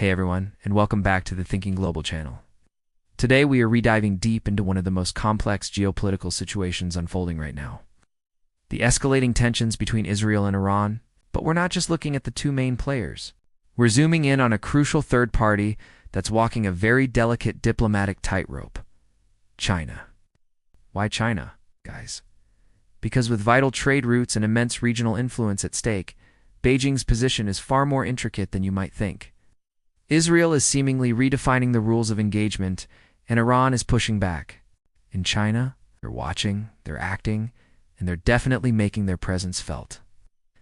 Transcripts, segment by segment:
Hey everyone, and welcome back to the Thinking Global channel. Today we are rediving deep into one of the most complex geopolitical situations unfolding right now. The escalating tensions between Israel and Iran, but we're not just looking at the two main players. We're zooming in on a crucial third party that's walking a very delicate diplomatic tightrope. China. Why China, guys? Because with vital trade routes and immense regional influence at stake, Beijing's position is far more intricate than you might think. Israel is seemingly redefining the rules of engagement, and Iran is pushing back. In China, they're watching, they're acting, and they're definitely making their presence felt.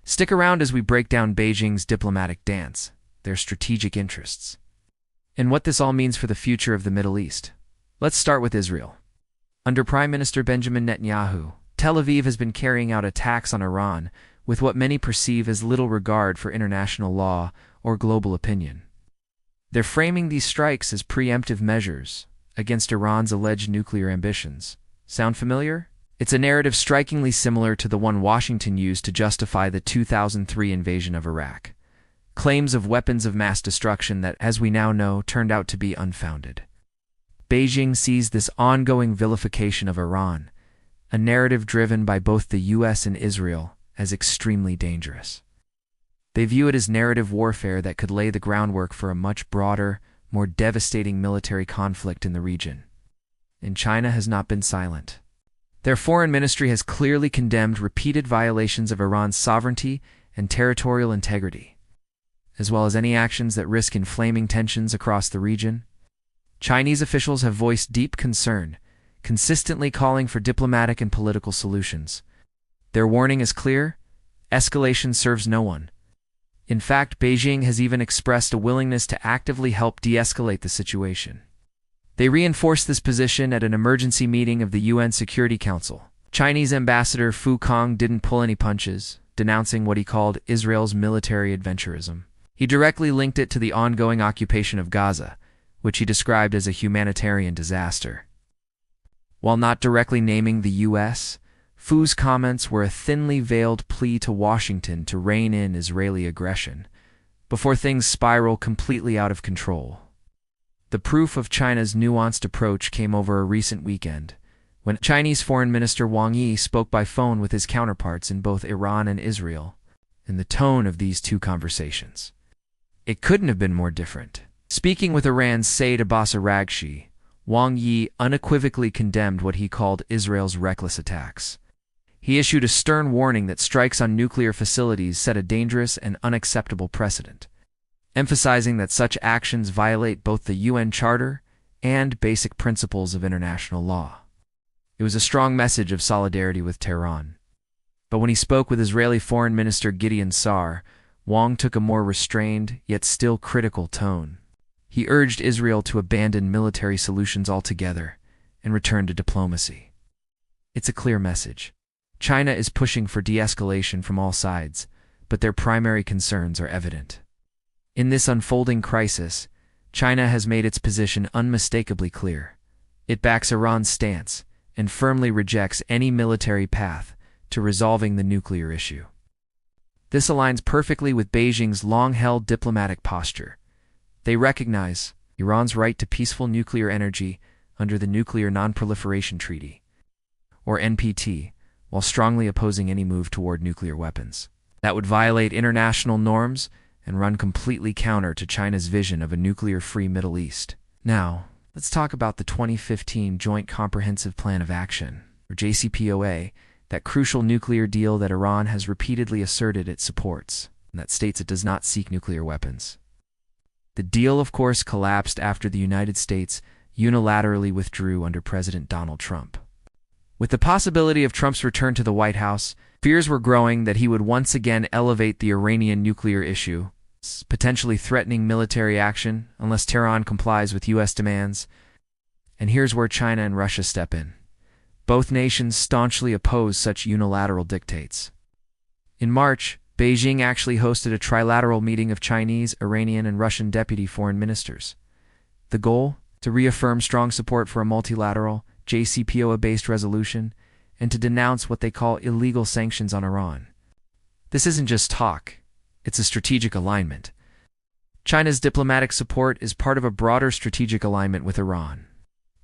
Stick around as we break down Beijing's diplomatic dance, their strategic interests, and what this all means for the future of the Middle East. Let's start with Israel. Under Prime Minister Benjamin Netanyahu, Tel Aviv has been carrying out attacks on Iran with what many perceive as little regard for international law or global opinion. They're framing these strikes as preemptive measures against Iran's alleged nuclear ambitions. Sound familiar? It's a narrative strikingly similar to the one Washington used to justify the 2003 invasion of Iraq. Claims of weapons of mass destruction that, as we now know, turned out to be unfounded. Beijing sees this ongoing vilification of Iran, a narrative driven by both the US and Israel, as extremely dangerous. They view it as narrative warfare that could lay the groundwork for a much broader, more devastating military conflict in the region. And China has not been silent. Their foreign ministry has clearly condemned repeated violations of Iran's sovereignty and territorial integrity, as well as any actions that risk inflaming tensions across the region. Chinese officials have voiced deep concern, consistently calling for diplomatic and political solutions. Their warning is clear: escalation serves no one. In fact, Beijing has even expressed a willingness to actively help de-escalate the situation. They reinforced this position at an emergency meeting of the UN Security Council. Chinese Ambassador Fu Kong didn't pull any punches, denouncing what he called Israel's military adventurism. He directly linked it to the ongoing occupation of Gaza, which he described as a humanitarian disaster. While not directly naming the US, Fu's comments were a thinly veiled plea to Washington to rein in Israeli aggression before things spiral completely out of control. The proof of China's nuanced approach came over a recent weekend, when Chinese Foreign Minister Wang Yi spoke by phone with his counterparts in both Iran and Israel, and the tone of these two conversations. It couldn't have been more different. Speaking with Iran's Said Abbas Araghchi, Wang Yi unequivocally condemned what he called Israel's reckless attacks. He issued a stern warning that strikes on nuclear facilities set a dangerous and unacceptable precedent, emphasizing that such actions violate both the UN Charter and basic principles of international law. It was a strong message of solidarity with Tehran. But when he spoke with Israeli Foreign Minister Gideon Sa'ar, Wang took a more restrained, yet still critical tone. He urged Israel to abandon military solutions altogether and return to diplomacy. It's a clear message. China is pushing for de-escalation from all sides, but their primary concerns are evident. In this unfolding crisis, China has made its position unmistakably clear. It backs Iran's stance and firmly rejects any military path to resolving the nuclear issue. This aligns perfectly with Beijing's long-held diplomatic posture. They recognize Iran's right to peaceful nuclear energy under the Nuclear Non-Proliferation Treaty, or NPT, while strongly opposing any move toward nuclear weapons. That would violate international norms and run completely counter to China's vision of a nuclear-free Middle East. Now, let's talk about the 2015 Joint Comprehensive Plan of Action, or JCPOA, that crucial nuclear deal that Iran has repeatedly asserted it supports, and that states it does not seek nuclear weapons. The deal, of course, collapsed after the United States unilaterally withdrew under President Donald Trump. With the possibility of Trump's return to the White House, fears were growing that he would once again elevate the Iranian nuclear issue, potentially threatening military action unless Tehran complies with U.S. demands. And here's where China and Russia step in. Both nations staunchly oppose such unilateral dictates. In March, Beijing actually hosted a trilateral meeting of Chinese, Iranian, and Russian deputy foreign ministers. The goal? To reaffirm strong support for a multilateral, JCPOA-based resolution, and to denounce what they call illegal sanctions on Iran. This isn't just talk, it's a strategic alignment. China's diplomatic support is part of a broader strategic alignment with Iran.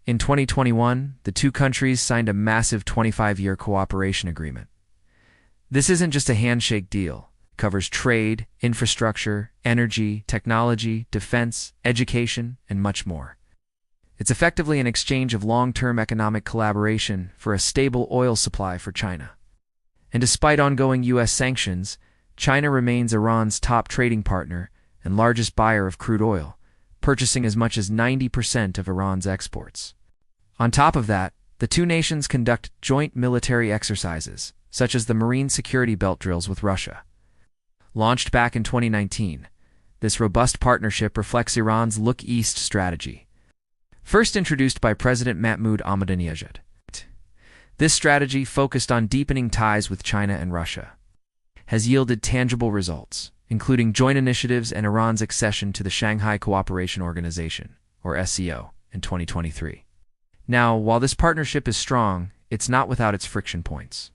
In 2021, the two countries signed a massive 25-year cooperation agreement. This isn't just a handshake deal. It covers trade, infrastructure, energy, technology, defense, education, and much more. It's effectively an exchange of long-term economic collaboration for a stable oil supply for China. And despite ongoing U.S. sanctions, China remains Iran's top trading partner and largest buyer of crude oil, purchasing as much as 90% of Iran's exports. On top of that, the two nations conduct joint military exercises, such as the Marine Security Belt drills with Russia. Launched back in 2019, this robust partnership reflects Iran's Look East strategy. First introduced by President Mahmoud Ahmadinejad. This strategy, focused on deepening ties with China and Russia, has yielded tangible results, including joint initiatives and Iran's accession to the Shanghai Cooperation Organization, or SCO, in 2023. Now, while this partnership is strong, it's not without its friction points.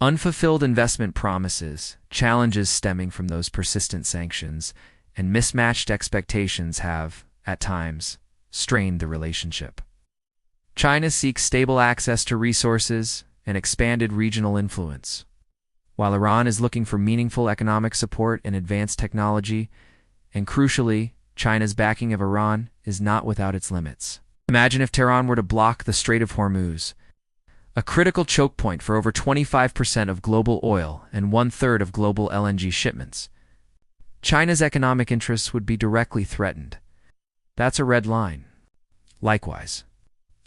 Unfulfilled investment promises, challenges stemming from those persistent sanctions, and mismatched expectations have, at times, strained the relationship. China seeks stable access to resources and expanded regional influence, while Iran is looking for meaningful economic support and advanced technology, and crucially, China's backing of Iran is not without its limits. Imagine if Tehran were to block the Strait of Hormuz, a critical choke point for over 25% of global oil and one-third of global LNG shipments. China's economic interests would be directly threatened. That's a red line. Likewise,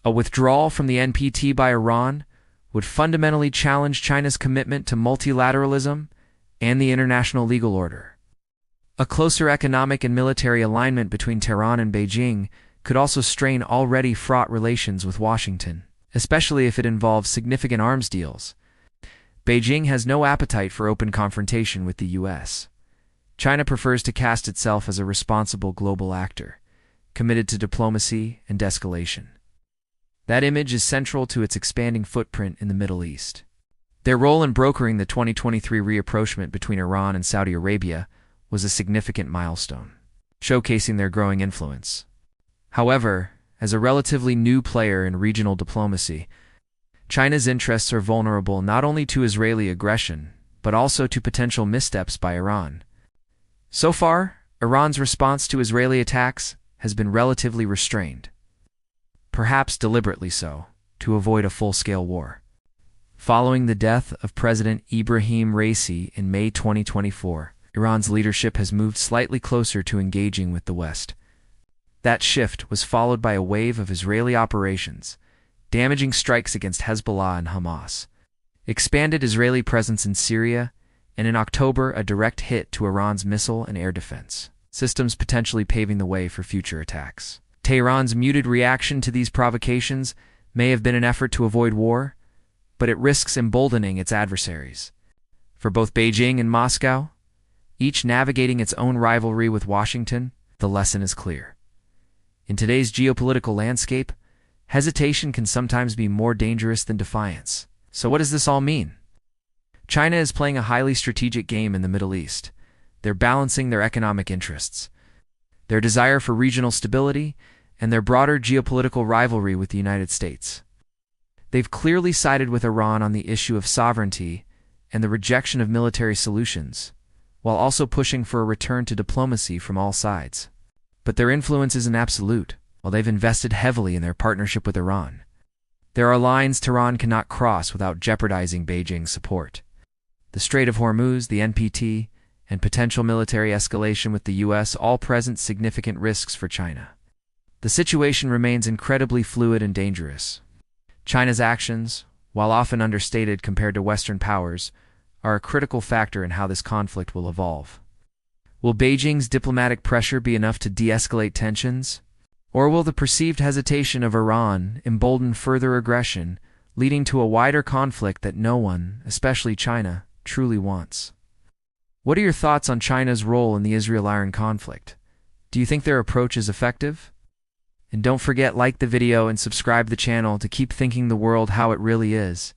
a withdrawal from the NPT by Iran would fundamentally challenge China's commitment to multilateralism and the international legal order. A closer economic and military alignment between Tehran and Beijing could also strain already fraught relations with Washington, especially if it involves significant arms deals. Beijing has no appetite for open confrontation with the U.S. China prefers to cast itself as a responsible global actor, committed to diplomacy and de-escalation. That image is central to its expanding footprint in the Middle East. Their role in brokering the 2023 rapprochement between Iran and Saudi Arabia was a significant milestone, showcasing their growing influence. However, as a relatively new player in regional diplomacy, China's interests are vulnerable not only to Israeli aggression, but also to potential missteps by Iran. So far, Iran's response to Israeli attacks has been relatively restrained, perhaps deliberately so, to avoid a full-scale war. Following the death of President Ibrahim Raisi in May 2024, Iran's leadership has moved slightly closer to engaging with the West. That shift was followed by a wave of Israeli operations, damaging strikes against Hezbollah and Hamas, expanded Israeli presence in Syria, and in October a direct hit to Iran's missile and air defense systems, potentially paving the way for future attacks. Tehran's muted reaction to these provocations may have been an effort to avoid war, but it risks emboldening its adversaries. For both Beijing and Moscow, each navigating its own rivalry with Washington, the lesson is clear. In today's geopolitical landscape, hesitation can sometimes be more dangerous than defiance. So what does this all mean? China is playing a highly strategic game in the Middle East. They're balancing their economic interests, their desire for regional stability, and their broader geopolitical rivalry with the United States. They've clearly sided with Iran on the issue of sovereignty and the rejection of military solutions, while also pushing for a return to diplomacy from all sides. But their influence isn't absolute. While they've invested heavily in their partnership with Iran, there are lines Tehran cannot cross without jeopardizing Beijing's support. The Strait of Hormuz, the NPT, and potential military escalation with the U.S. all present significant risks for China. The situation remains incredibly fluid and dangerous. China's actions, while often understated compared to Western powers, are a critical factor in how this conflict will evolve. Will Beijing's diplomatic pressure be enough to de-escalate tensions? Or will the perceived hesitation of Iran embolden further aggression, leading to a wider conflict that no one, especially China, truly wants? What are your thoughts on China's role in the Israel-Iran conflict? Do you think their approach is effective? And don't forget, like the video and subscribe the channel to keep thinking the world how it really is.